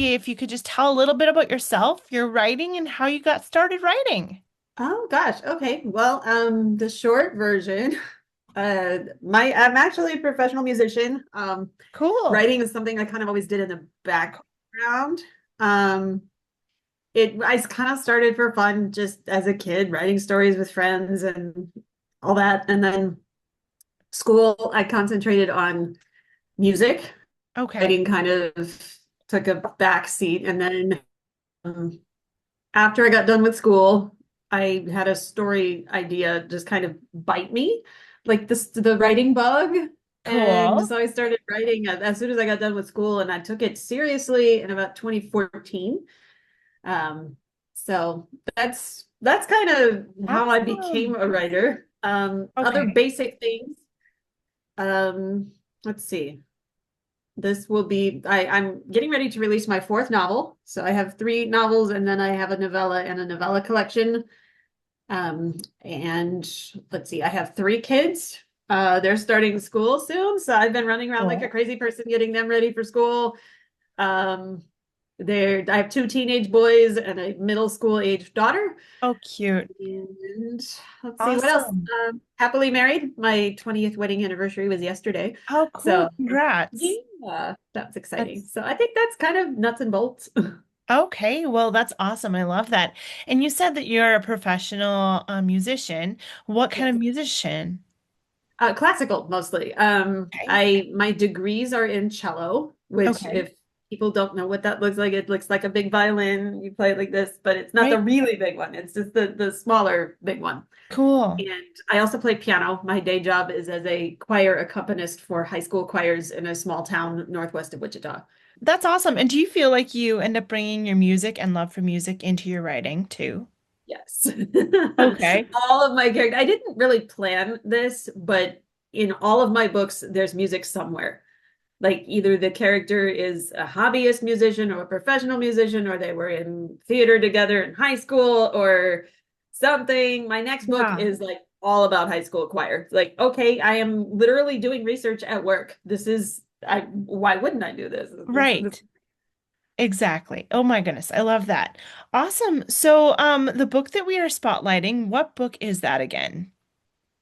see if you could just tell a little bit about yourself, your writing, and how you got started writing. Oh gosh. Okay. Well, the short version, I'm actually a professional musician. Cool. Writing is something I kind of always did in the background. Um, I kind of started for fun just as a kid, writing stories with friends and all that. And then school, I concentrated on music. Okay. Writing kind of took a back seat. And then um, after I got done with school, I had a story idea just kind of bite me, like the writing bug. And Cool. so I started writing as soon as I got done with school, and I took it seriously in about 2014. Um, so that's kind of how I became Awesome. a writer. Other Okay. basic things. Let's see. I'm getting ready to release my fourth novel. So I have three novels and then I have a novella and a novella collection. And let's see, I have three kids. They're starting school soon. So I've been running around like a Cool. crazy person getting them ready for school. Um, I have two teenage boys and a middle school age daughter. Oh, cute. And let's see what else. Awesome. Happily married. My 20th wedding anniversary was yesterday. Oh, cool. So Congrats. yeah, that's exciting. That's So I think that's kind of nuts and bolts. okay. Well, that's awesome. I love that. And you said that you're a professional musician. What kind of Yes. musician? Classical mostly. Okay. My degrees are in cello, which Okay. if people don't know what that looks like, it looks like a big violin. You play it like this, but it's not the Right. really big one. It's just the smaller big one. Cool. And I also play piano. My day job is as a choir accompanist for high school choirs in a small town northwest of Wichita. That's awesome. And do you feel like you end up bringing your music and love for music into your writing too? Yes. Okay. All of my characters, I didn't really plan this, but in all of my books, there's music somewhere. Like either the character is a hobbyist musician or a professional musician, or they were in theater together in high school or something. My next book Yeah. is like all about high school choir. It's like, okay, I am literally doing research at work. Why wouldn't I do this? This Right. Exactly. Oh my goodness. I love that. Awesome. So, the book that we are spotlighting, what book is that again?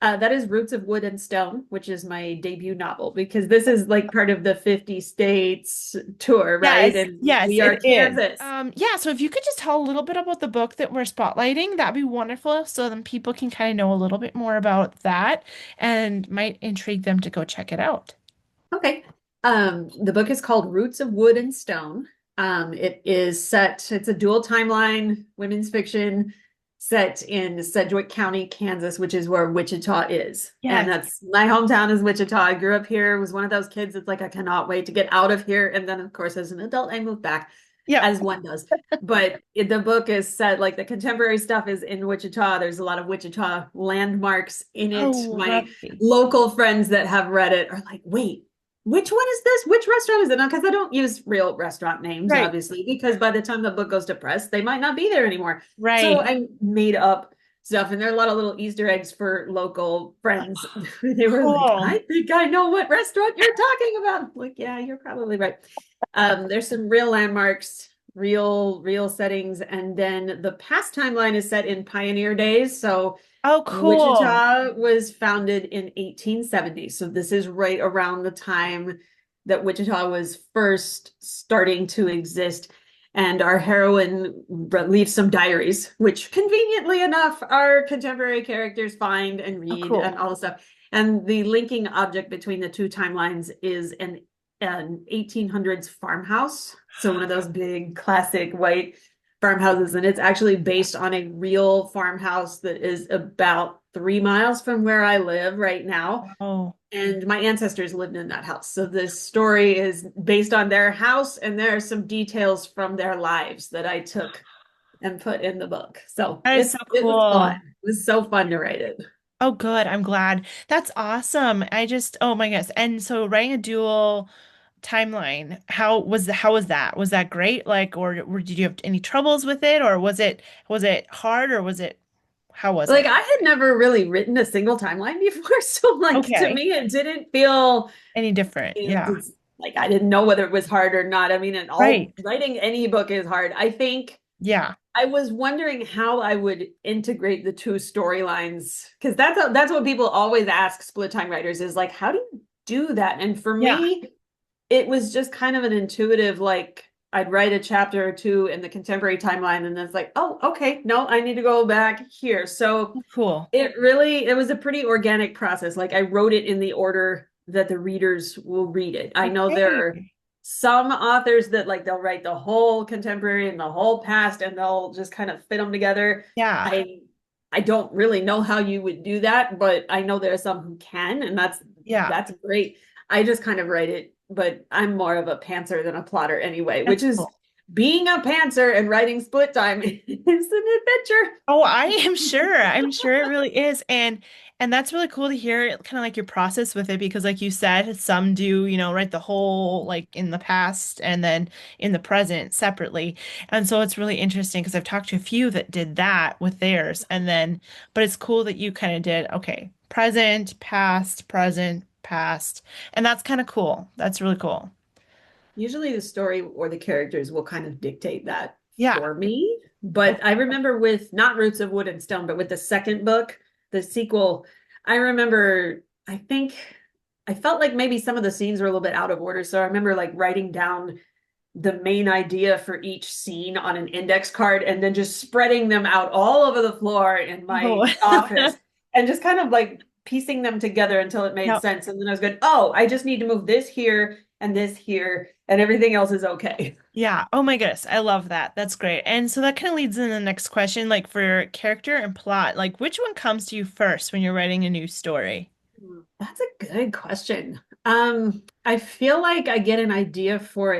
That is Roots of Wood and Stone, which is my debut novel because this is like part of the 50 states tour, right? Yes, And yes, we are it is. Kansas. Yeah, so if you could just tell a little bit about the book that we're spotlighting, that'd be wonderful. So then people can kind of know a little bit more about that and might intrigue them to go check it out. Okay. The book is called Roots of Wood and Stone. It's a dual timeline women's fiction set in Sedgwick County, Kansas, which is where Wichita is. And Yes. that's my hometown is Wichita. I grew up here, was one of those kids that's like, I cannot wait to get out of here. And then, of course, as an adult, I moved back, Yep. as one does. The book is set like the contemporary stuff is in Wichita. There's a lot of Wichita landmarks in it. Oh, My lovely. local friends that have read it are like, wait, which one is this? Which restaurant is it? Because I don't use real restaurant names, Right, obviously, because by the time the book goes to press, they might not be there anymore. So right. I made up stuff, and there are a lot of little Easter eggs for local friends. They were like, Cool. I think I know what restaurant you're talking about. I'm like, yeah, you're probably right. There's some real landmarks, real settings, and then the past timeline is set in pioneer days. So Oh, cool. Wichita was founded in 1870. So this is right around the time that Wichita was first starting to exist. And our heroine leaves some diaries, which conveniently enough, our contemporary characters find and Oh, read and cool. all the stuff. And the linking object between the two timelines is an 1800s farmhouse. So one of those big classic white farmhouses, and it's actually based on a real farmhouse that is about 3 miles from where I live right now. Oh, And my ancestors lived in that house. So this story is based on their house, and there are some details from their lives that I took and put in the book. So that is so it was fun. cool. It was so fun to write it. Oh, good. I'm glad. That's awesome. Oh my goodness. And so writing a dual timeline, how was that? Was that great? Like, or did you have any troubles with it, or was it hard, or how was Like it? I had never really written a single timeline before, so like to Okay. me it didn't feel Any different? it Yeah. Like I didn't know whether it was hard or not. I mean, and all Right. writing any book is hard. I think Yeah. I was wondering how I would integrate the two storylines because that's what people always ask split time writers is like, how do you do that? And for Yeah. me, it was just kind of an intuitive, like I'd write a chapter or two in the contemporary timeline, and then it's like, oh, okay, no, I need to go back here. So Cool. it was a pretty organic process. Like I wrote it in the order that the readers will read it. I know there Okay. are some authors that like they'll write the whole contemporary and the whole past and they'll just kind of fit them together. Yeah. I don't really know how you would do that, but I know there are some who can, and Yeah. that's great. I just kind of write it, but I'm more of a pantser than a plotter anyway, which That's is cool. being a pantser and writing split time is an adventure. Oh, I am sure. I'm sure it really is. And that's really cool to hear kind of like your process with it because like you said, some do, write the whole like in the past and then in the present separately. And so it's really interesting because I've talked to a few that did that with theirs. And then, but it's cool that you kind of did, okay, present, past. And that's kind of cool. That's really cool. Usually the story or the characters will kind of dictate that Yeah. for me. But I remember with not Roots of Wood and Stone, but with the second book, the sequel, I remember, I think I felt like maybe some of the scenes were a little bit out of order. So I remember like writing down the main idea for each scene on an index card and then just spreading them out all over the floor in Oh. my office and just kind of like piecing them together until it made Yep. sense. And then I was good. Oh, I just need to move this here, and everything else is okay. Yeah. Oh my goodness. I love that. That's great. And so that kind of leads in the next question, like for character and plot, like which one comes to you first when you're writing a new story? That's a good question. I feel like I get an idea for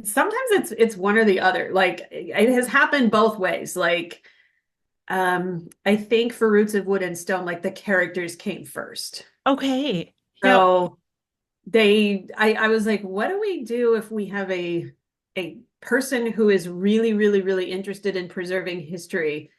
sometimes it's one or the other. Like it has happened both ways. Like I think for Roots of Wood and Stone, like the characters came first. Okay. Yep. So I was like, what do we do if we have a person who is really, really, really interested in preserving history,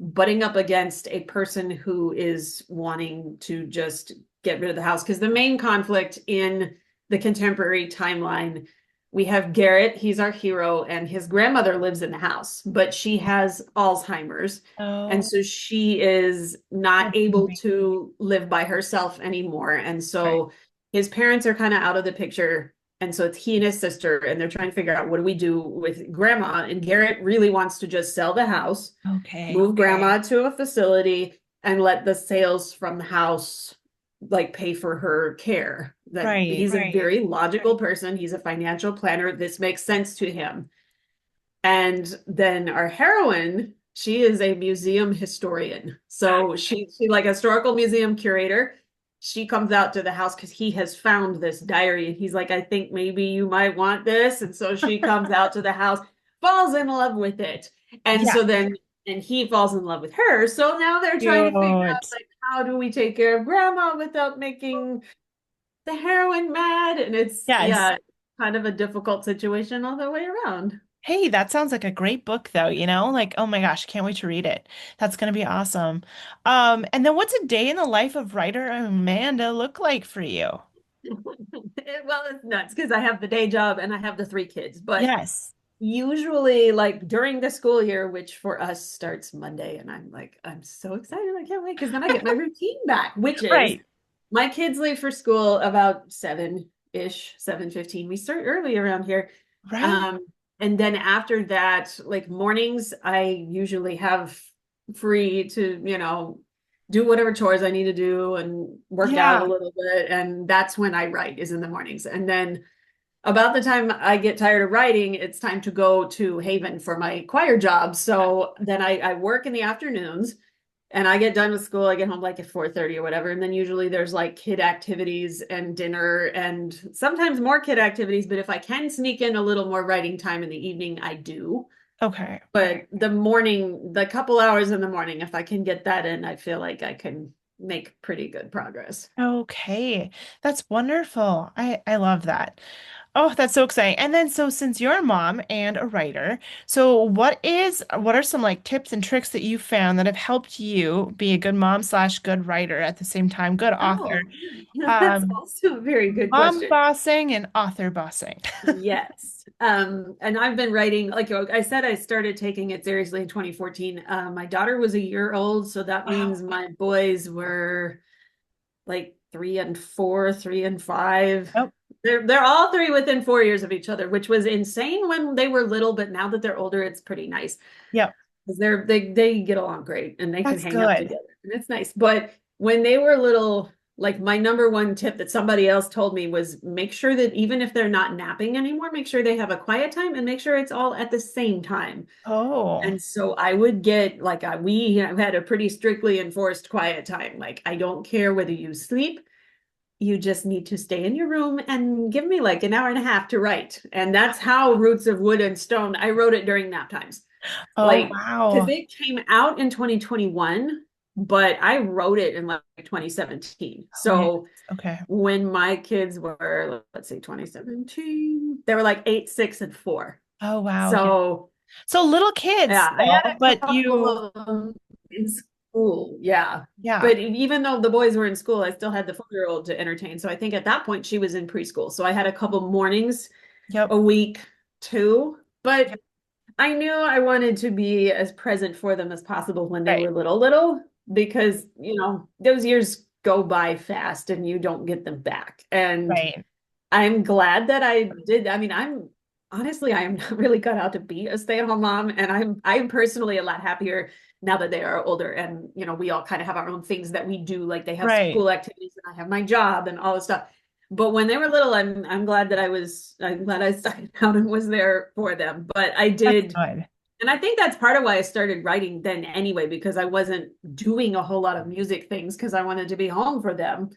butting up against a person who is wanting to just get rid of the house? Because the main conflict in the contemporary timeline, we have Garrett, he's our hero, and his grandmother lives in the house, but she has Alzheimer's. And Oh, so she is not that's able moving. to live by herself anymore. And Right. so his parents are kind of out of the picture. And so it's he and his sister, and they're trying to figure out what do we do with grandma. And Garrett really wants to just sell the house, Okay. move grandma to a facility, and let the sales from the house like pay for her care. That Right. he's a very logical person. He's a financial planner. This makes sense to him. And then our heroine, she is a museum historian. So she like a historical museum curator. She comes out to the house because he has found this diary and he's like, I think maybe you might want this. And so she comes out to the house, falls in love with it. And Yeah. so then and he falls in love with her. So now they're trying to figure out Cute. like how do we take care of grandma without making the heroine mad? And it's Yes. yeah, kind of a difficult situation all the way around. Hey, that sounds like a great book though, Like, oh my gosh, can't wait to read it. That's gonna be awesome. And then what's a day in the life of writer Amanda look like for you? Well, it's nuts because I have the day job and I have the three kids. But Yes. usually, like during the school year, which for us starts Monday, and I'm like, I'm so excited. I can't wait because then I get my routine back, which is Right. my kids leave for school about 7-ish, 7:15. We start early around here. Right. Um, and then after that, like mornings, I usually have free to, do whatever chores I need to do and work out a Yeah. little bit. And that's when I write is in the mornings. And then about the time I get tired of writing, it's time to go to Haven for my choir job. So then I work in the afternoons and I get done with school. I get home like at 4:30 or whatever. And then usually there's like kid activities and dinner and sometimes more kid activities. But if I can sneak in a little more writing time in the evening, I do. Okay. But the morning, the couple hours in the morning, if I can get that in, I feel like I can make pretty good progress. Okay. That's wonderful. I love that. Oh, that's so exciting. And then so since you're a mom and a writer, so what are some like tips and tricks that you found that have helped you be a good mom slash good writer at the same time, good author? Oh, yeah, that's Um, also a very good Mom question. bossing and author bossing. Yes. And I've been writing, like I said, I started taking it seriously in 2014. My daughter was a year old, so that Oh, means my boys were like 3 and 4, 3 and 5. oh, They're all three within 4 years of each other, which was insane when they were little, but now that they're older, it's pretty nice yep. because they get along great and they can That's hang out good. together and it's nice. But when they were little, like my number one tip that somebody else told me was make sure that even if they're not napping anymore, make sure they have a quiet time and make sure it's all at the same time. Oh, And so I would get like we had a pretty strictly enforced quiet time. Like I don't care whether you sleep, you just need to stay in your room and give me like an hour and a half to write. And that's how Roots of Wood and Stone, I wrote it during nap times. oh, Like, because wow. it came out in 2021, but I wrote it in like 2017. Oh, yeah. So Okay. when my kids were, let's say 2017, they were like 8, 6, and 4. Oh, wow. Yeah. So So little kids yeah, I still, had a but couple you, of them in school. Yeah. yeah. But even though the boys were in school, I still had the 4-year-old to entertain. So I think at that point she was in preschool. So I had a couple mornings Yep. a week too. But Yep. I knew I wanted to be as present for them as possible when they Right. were little, because, those years go by fast and you don't get them back. And Right. I'm glad that I did. I mean, I'm honestly, I am not really cut out to be a stay-at-home mom, and I'm personally a lot happier now that they are older, and we all kind of have our own things that we do, like they have Right. school activities, and I have my job and all this stuff. But when they were little, I'm glad that I'm glad I started out and was there for them. But I That's did, good. and I think that's part of why I started writing then anyway, because I wasn't doing a whole lot of music things because I wanted to be home for them.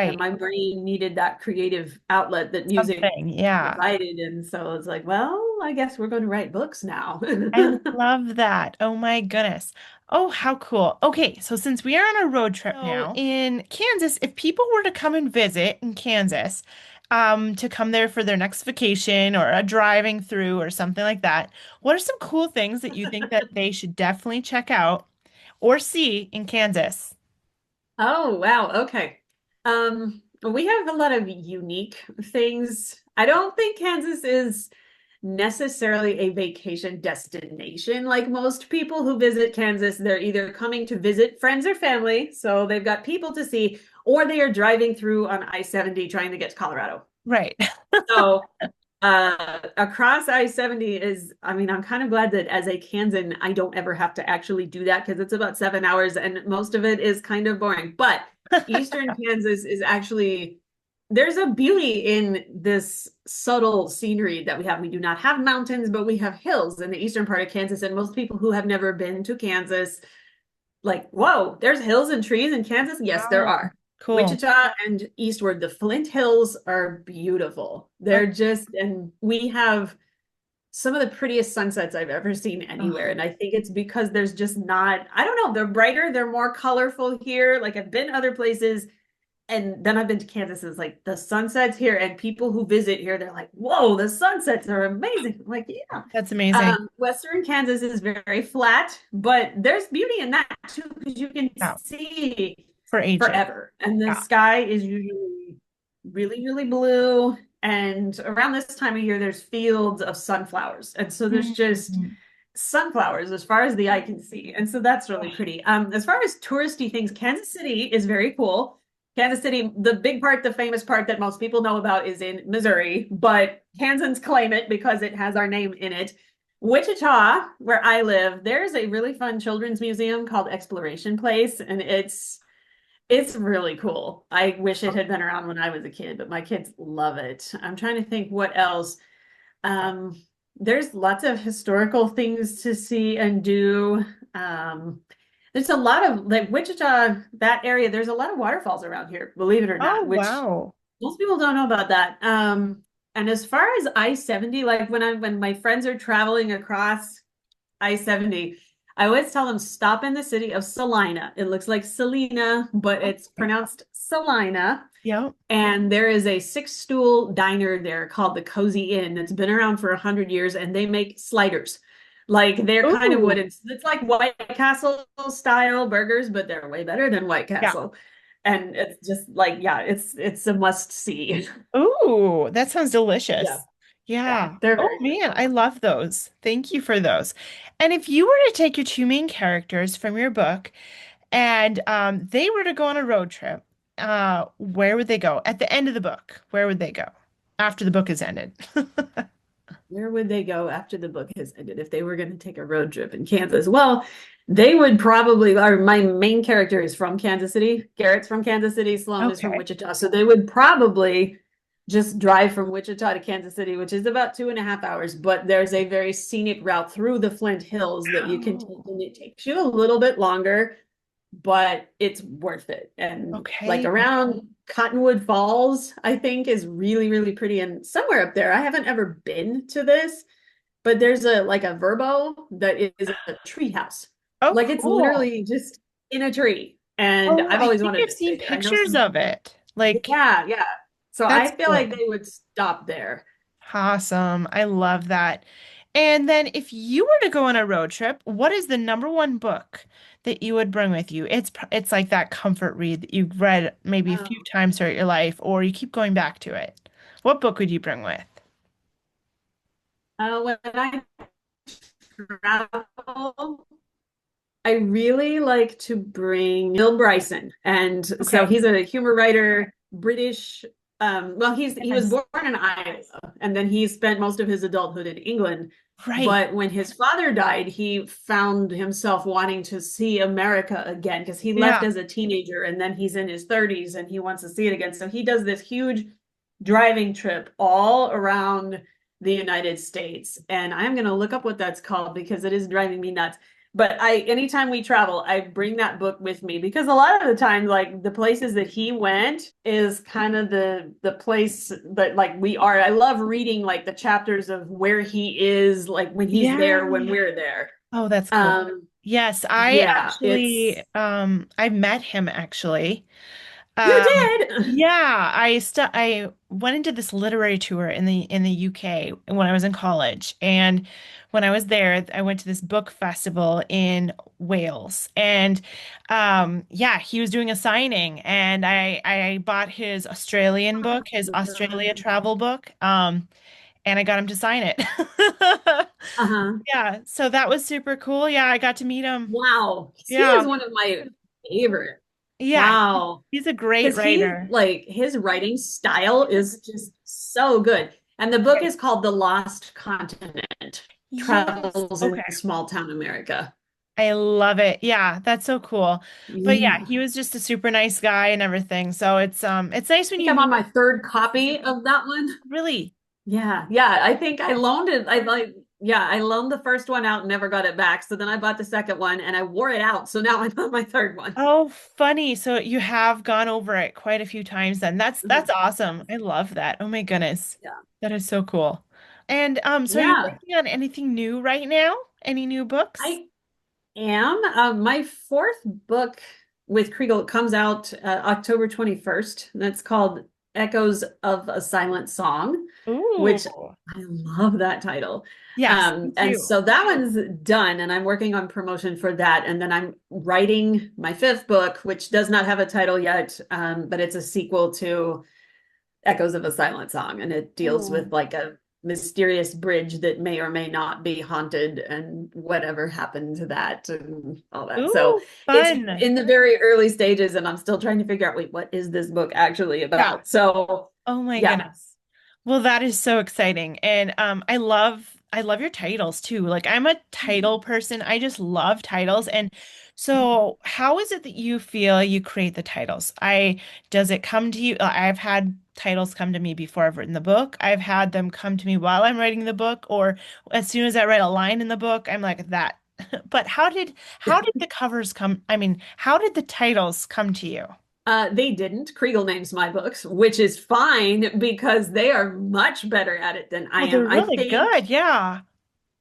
And Right. my brain needed that creative outlet that music Something. Yeah. provided. And so I was like, well, I guess we're going to write books now. I love that. Oh my goodness. Oh, how cool. Okay, so since we are on a road trip now in Kansas, if people were to come and visit in Kansas, to come there for their next vacation or a driving through or something like that, what are some cool things that you think that they should definitely check out or see in Kansas? Oh, wow. Okay. We have a lot of unique things. I don't think Kansas is necessarily a vacation destination. Like most people who visit Kansas, they're either coming to visit friends or family, so they've got people to see, or they are driving through on I-70 trying to get to Colorado. Right. So across I-70 is, I mean, I'm kind of glad that as a Kansan, I don't ever have to actually do that because it's about 7 hours and most of it is kind of boring. But Eastern Kansas is actually, there's a beauty in this subtle scenery that we have. We do not have mountains, but we have hills in the eastern part of Kansas. And most people who have never been to Kansas, like, whoa, there's hills and trees in Kansas? Yes, there Wow. are. Cool. Wichita and eastward, the Flint Hills are beautiful. Oh, They're just, and we have some of the prettiest sunsets I've ever seen anywhere. oh, And I think it's because there's just not, I don't know, they're brighter, they're more colorful here. Like I've been other places and then I've been to Kansas. It's like the sunsets here and people who visit here, they're like, whoa, the sunsets are amazing. I'm like, yeah. that's amazing. Western Kansas is very flat, but there's beauty in that too because you can Yeah, see for ages. forever. And the Yeah. sky is usually really, really blue. And around this time of year, there's fields of sunflowers. And so there's just Mhm. sunflowers as far as the eye can see. And so that's really Oh, pretty. As far as touristy things, Kansas City is very cool. Kansas City, the big part, the famous part that most people know about is in Missouri, but Kansans claim it because it has our name in it. Wichita, where I live, there's a really fun children's museum called Exploration Place, and it's really cool. I wish it had been around when I was a kid, but my kids love it. I'm trying to think what else. Um, there's lots of historical things to see and do. Um, there's a lot of like Wichita, that area, there's a lot of waterfalls around here, believe it or oh, not, which wow. most people don't know about that. And as far as I-70, like when my friends are traveling across I-70, I always tell them stop in the city of Salina. It looks like Selena, but it's Okay. pronounced Salina. Yep. And there is a six stool diner there called the Cozy Inn that's been around for 100 years, and they make sliders. Like they're kind of what Ooh. it's like White Castle style burgers, but they're way better than White Yeah. Castle. And it's just like, yeah, it's a must see. Ooh, that sounds Yeah, delicious. yeah, Yeah. they're Oh very good. man, I love those. Thank you for those. And if you were to take your two main characters from your book and they were to go on a road trip, where would they go? At the end of the book, where would they go? After the book is ended. Where would they go after the book has ended if they were going to take a road trip in Kansas? Well, they would probably, or my main character is from Kansas City. Garrett's from Kansas City. Sloan is from Okay. Wichita. So they would probably just drive from Wichita to Kansas City, which is about 2.5 hours. But there's a very scenic route through the Flint Hills that you can take, Oh, and it takes you a little bit longer, but it's worth it. And like okay. around Cottonwood Falls, I think is really, really pretty. And somewhere up there, I haven't ever been to this, but there's a like a verbo that is a tree house. Oh, Like it's cool. literally just in a tree. And Oh, I've I always think wanted I've to seen stay there. I know pictures some, of it. Like, yeah, yeah. So that's I feel like cool. they would stop there. Awesome. I love that. And then if you were to go on a road trip, what is the number one book that you would bring with you? It's like that comfort read that you've read maybe a few Um, times throughout your life, or you keep going back to it. What book would you bring with? when I travel, I really like to bring Bill Bryson. And so Okay. he's a humor writer, British. Well, he was Yes. born in Iowa, and then he spent most of his adulthood in England. Right. But when his father died, he found himself wanting to see America again because he left Yeah. as a teenager and then he's in his 30s and he wants to see it again. So he does this huge driving trip all around the United States. And I'm going to look up what that's called because it is driving me nuts. But anytime we travel, I bring that book with me because a lot of the time, like the places that he went is kind of the place that like we are. I love reading like the chapters of where he is, like when he's Yeah. there, when we're there. Oh, that's cool. Um, Yes, I yeah, actually I met him actually. you Um, did. yeah, I went into this literary tour in the UK when I was in college, and when I was there, I went to this book festival in Wales, and yeah, he was doing a signing, and I bought his Australian book, his Australia travel book, and I got him to sign it. Uh-huh. Yeah, so that was super cool. Yeah, I got to meet him. Wow. He Yeah, is one of my favorite. yeah, Wow. he's a great Because he writer. like his writing style is just so good. And the book is called The Lost Continent, Yes. Travels in Okay. Small Town America. I love it. Yeah, that's so cool. But yeah, Yeah. he was just a super nice guy and everything. So it's nice I when think you I'm on meet my third copy of that one. really. Yeah. Yeah. I think I loaned it. I loaned the first one out and never got it back. So then I bought the second one and I wore it out. So now I'm on my third one. Oh, funny. So you have gone over it quite a few times then. That's Mhm. awesome. I love that. Oh my goodness. Yeah. That is so cool. And so are you Yeah. working on anything new right now? Any new books? I am. My fourth book with Kriegel comes out October 21st. That's called Echoes of a Silent Song, Ooh. which I love that title. Yes, me And too. so that one's done, and I'm working on promotion for that. And then I'm writing my fifth book, which does not have a title yet, but it's a sequel to Echoes of a Silent Song, and it deals with Ooh. like a mysterious bridge that may or may not be haunted and whatever happened to that and all that. So Ooh, it's fun. in the very early stages, and I'm still trying to figure out, wait, what is this book actually Yeah. about? So Oh my yeah. goodness. Well, that is so exciting. And I love your titles too. Like I'm a title person. I just love titles. And so how is it that you feel you create the titles? I does it come to you? I've had titles come to me before I've written the book. I've had them come to me while I'm writing the book, or as soon as I write a line in the book, I'm like that. But how did the covers come? I mean, how did the titles come to you? They didn't. Kriegel names my books, which is fine because they are much better at it than I Well, am. they're I really think good. Yeah.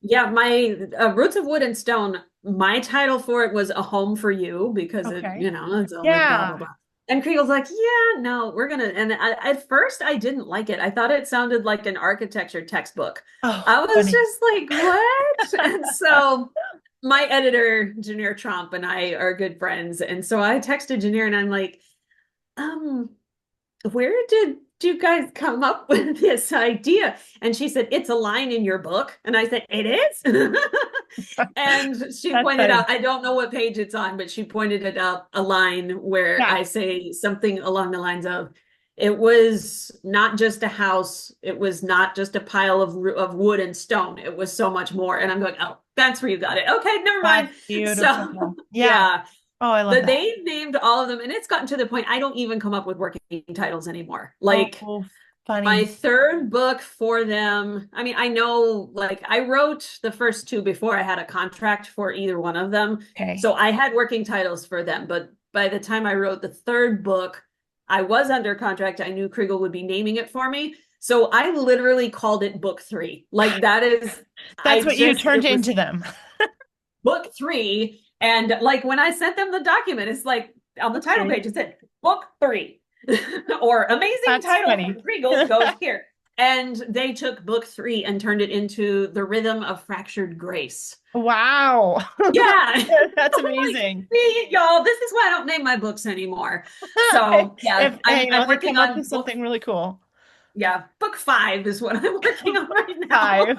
yeah, my Roots of Wood and Stone my title for it was A Home for You because it, Okay. it's all like blah, blah, Yeah. blah. And Kriegel's like, yeah, no, we're gonna. And at first, I didn't like it. I thought it sounded like an architecture textbook. Oh, I was funny. just like, what? And so my editor, Janir Trump, and I are good friends. And so I texted Janir and I'm like, um, where did you guys come up with this idea? And she said, it's a line in your book. And I said, it is? And she That's pointed funny. out, I don't know what page it's on, but she pointed it out a line where Yeah. I say something along the lines of, it was not just a house. It was not just a pile of wood and stone. It was so much more. And I'm going, oh, that's where you got it. Okay, never mind. That's So, beautiful. Yeah. yeah, Oh, I love that. they named all of them, and it's gotten to the point I don't even come up with working titles anymore. Like Oh, my funny. third book for them, I mean, I know like I wrote the first two before I had a contract for either one of them. Okay. So I had working titles for them. But by the time I wrote the third book, I was under contract. I knew Kriegel would be naming it for me. So I literally called it book three. Like that is, That's what you turned it was into them. book three. And like when I sent them the document, it's like on the title Okay. page, it said book three or amazing That's title funny. from Kriegel goes here. And they took book three and turned it into The Rhythm of Fractured Grace. Wow. Yeah. That's I'm like, amazing. see, y'all, this is why I don't name my books anymore. So yeah, If, I'm they working come up on with something really cool. yeah, book five is what I'm working on right now. Five.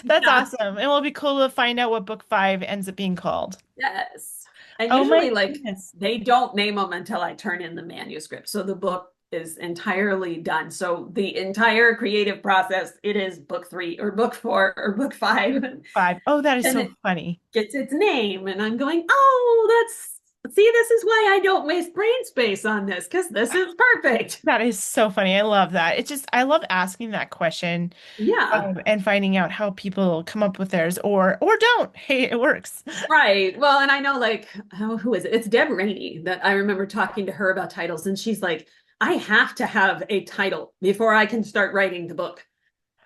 That's Yeah. awesome. It will be cool to find out what book five ends up being called. Yes. And Oh my usually, like, goodness. they don't name them until I turn in the manuscript. So the book is entirely done. So the entire creative process, it is book three or book four or book five. Five. Oh, that is And so it funny. gets its name. And I'm going, oh, see, this is why I don't waste brain space on this because this is perfect. That is so funny. I love that. It's just, I love asking that question, Yeah. and finding out how people come up with theirs or don't. Hey, it works. Right. Well, and I know like who is it? It's Deb Rainey that I remember talking to her about titles, and she's like, I have to have a title before I can start writing the book.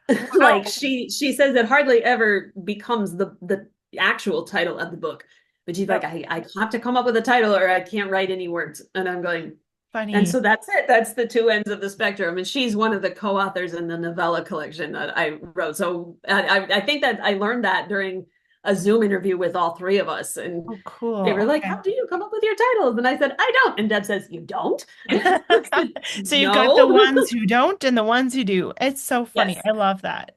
Like Wow. she says it hardly ever becomes the actual title of the book. But she's like, Yep. I have to come up with a title or I can't write any words. And I'm going, and Funny. so that's it. That's the two ends of the spectrum. And she's one of the co-authors in the novella collection that I wrote. So I think that I learned that during a Zoom interview with all three of us. And Oh, cool. they were like, Okay. how do you come up with your titles? And I said, I don't. And Deb says, you don't? So you've got the No. ones who don't and the ones who do. It's so funny. Yes. I love that.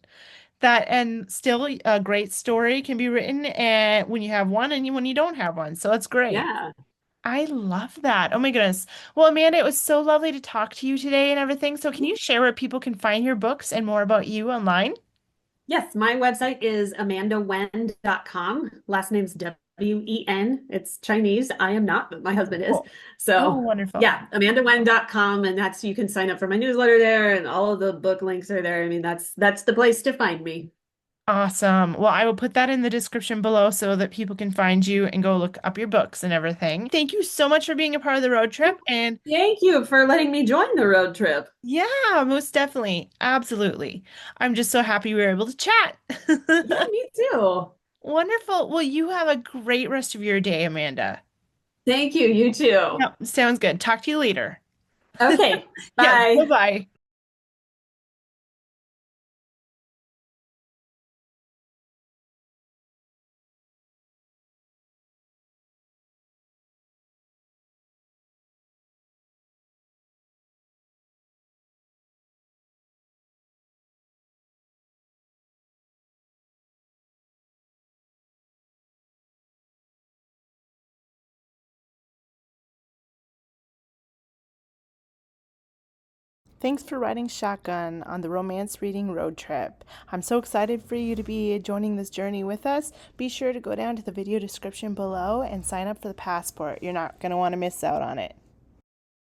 That and still a great story can be written and when you have one and when you don't have one. So that's great. Yeah. I love that. Oh my goodness. Well, Amanda, it was so lovely to talk to you today and everything. So can you share where people can find your books and more about you online? Yes, my website is amandawen.com. Last name's W-E-N. It's Chinese. I am not, but my husband is. Cool. Oh, So wonderful. yeah, amandawen.com. And that's you can sign up for my newsletter there and all of the book links are there. I mean, that's the place to find me. Awesome. Well, I will put that in the description below so that people can find you and go look up your books and everything. Thank you so much for being a part of the road trip. And Thank you for letting me join the road trip. yeah, most definitely. Absolutely. I'm just so happy we were able to chat. Yeah, me too. Wonderful. Well, you have a great rest of your day, Amanda. Thank you. You too. Yep, sounds good. Talk to you later. Okay. Yes, Bye. bye-bye. Thanks for riding shotgun on the Romance Reading Road Trip. I'm so excited for you to be joining this journey with us. Be sure to go down to the video description below and sign up for the passport. You're not going to want to miss out on it.